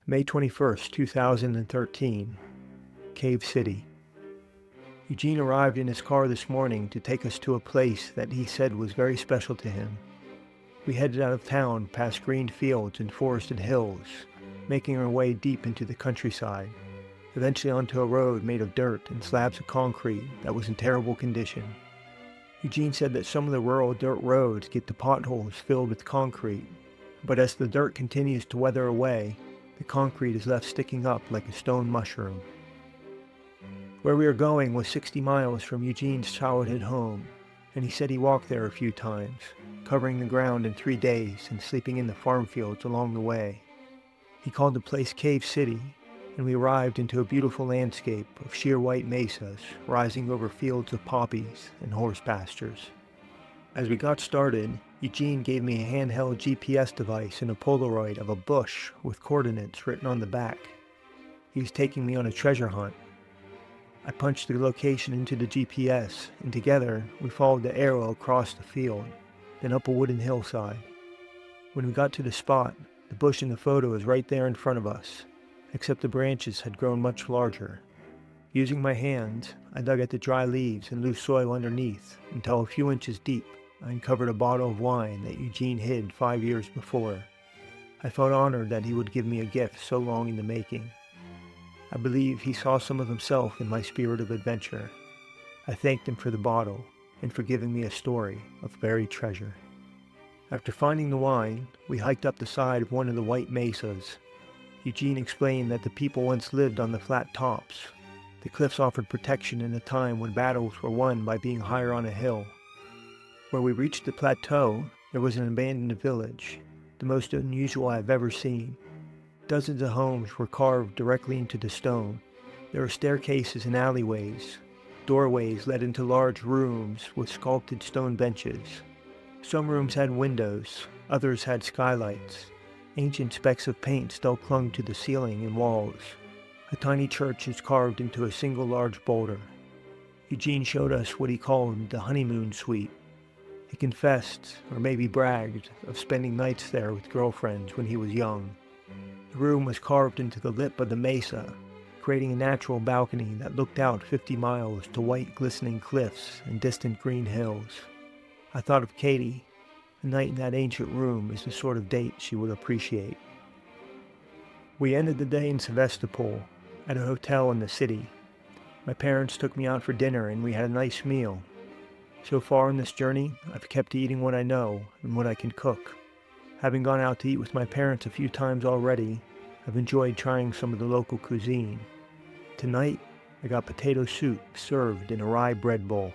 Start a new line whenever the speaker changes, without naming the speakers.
May 21st, 2013, Cave City. Eugene arrived in his car this morning to take us to a place that he said was very special to him. We headed out of town past green fields and forested hills, making our way deep into the countryside, eventually onto a road made of dirt and slabs of concrete that was in terrible condition. Eugene said that some of the rural dirt roads get the potholes filled with concrete, but as the dirt continues to weather away, the concrete is left sticking up like a stone mushroom. Where we were going was 60 miles from Eugene's childhood home, and he said he walked there a few times, covering the ground in 3 days and sleeping in the farm fields along the way. He called the place Cave City, and we arrived into a beautiful landscape of sheer white mesas rising over fields of poppies and horse pastures. As we got started, Eugene gave me a handheld GPS device and a Polaroid of a bush with coordinates written on the back. He was taking me on a treasure hunt. I punched the location into the GPS, and together we followed the arrow across the field, then up a wooden hillside. When we got to the spot, the bush in the photo was right there in front of us, except the branches had grown much larger. Using my hands, I dug at the dry leaves and loose soil underneath until a few inches deep I uncovered a bottle of wine that Eugene hid 5 years before. I felt honored that he would give me a gift so long in the making. I believe he saw some of himself in my spirit of adventure. I thanked him for the bottle and for giving me a story of buried treasure. After finding the wine, we hiked up the side of one of the white mesas. Eugene explained that the people once lived on the flat tops. The cliffs offered protection in a time when battles were won by being higher on a hill. Where we reached the plateau, there was an abandoned village, the most unusual I have ever seen. Dozens of homes were carved directly into the stone. There were staircases and alleyways. Doorways led into large rooms with sculpted stone benches. Some rooms had windows, others had skylights. Ancient specks of paint still clung to the ceiling and walls. A tiny church is carved into a single large boulder. Eugene showed us what he called the honeymoon suite. He confessed, or maybe bragged, of spending nights there with girlfriends when he was young. The room was carved into the lip of the mesa, creating a natural balcony that looked out 50 miles to white glistening cliffs and distant green hills. I thought of Katie. A night in that ancient room is the sort of date she would appreciate. We ended the day in Sevastopol, at a hotel in the city. My parents took me out for dinner and we had a nice meal. So far in this journey, I've kept eating what I know and what I can cook. Having gone out to eat with my parents a few times already, I've enjoyed trying some of the local cuisine. Tonight, I got potato soup served in a rye bread bowl.